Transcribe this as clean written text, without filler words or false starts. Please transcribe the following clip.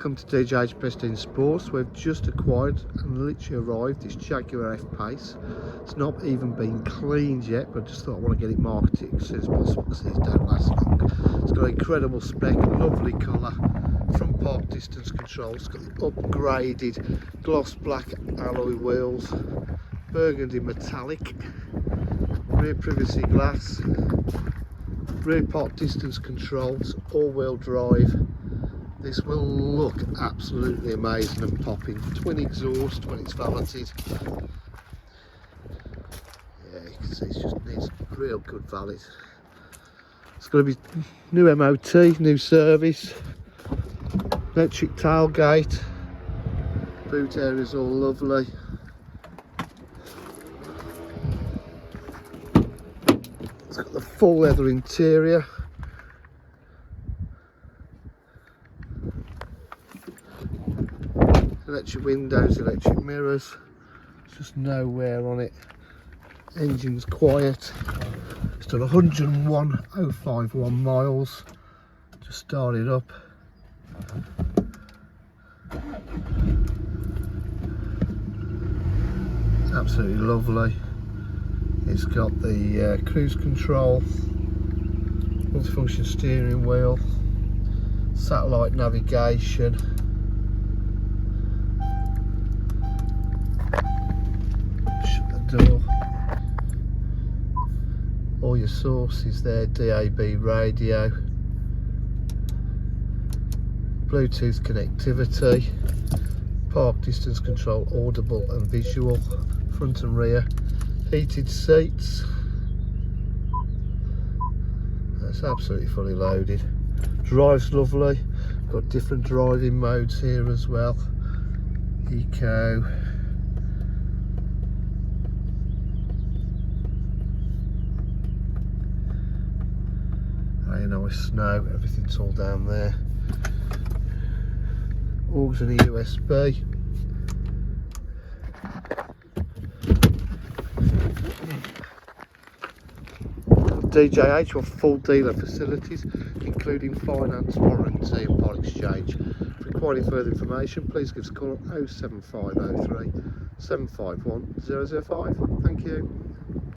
Welcome to DJH Prestige Sports. We've just acquired and literally arrived this Jaguar F-Pace. It's not even been cleaned yet, but I just thought I want to get it marketed as soon as possible because these don't last long. It's got an incredible spec, lovely colour, front park distance control. It's got the upgraded gloss black alloy wheels, burgundy metallic, rear privacy glass, rear park distance controls, all-wheel drive. This will look absolutely amazing and popping. Twin exhaust when it's valeted. Yeah, you can see it just needs real good valet. It's going to be new MOT, new service, electric tailgate, boot area is all lovely. It's got the full leather interior. Electric windows, electric mirrors, just no wear on it. Engine's quiet. It's done 101,051 miles. Just started up. Absolutely lovely. It's got the cruise control, multifunction steering wheel, satellite navigation. Door. All your sources there, DAB radio, Bluetooth connectivity, park distance control, audible and visual, front and rear, heated seats. That's absolutely fully loaded. Drives lovely, got different driving modes here as well. Eco, nice snow, everything's all down there. Aux and a USB. DJH or full dealer facilities, including finance, warranty and part exchange. For requiring further information, please give us a call on 07503 751 005. Thank you.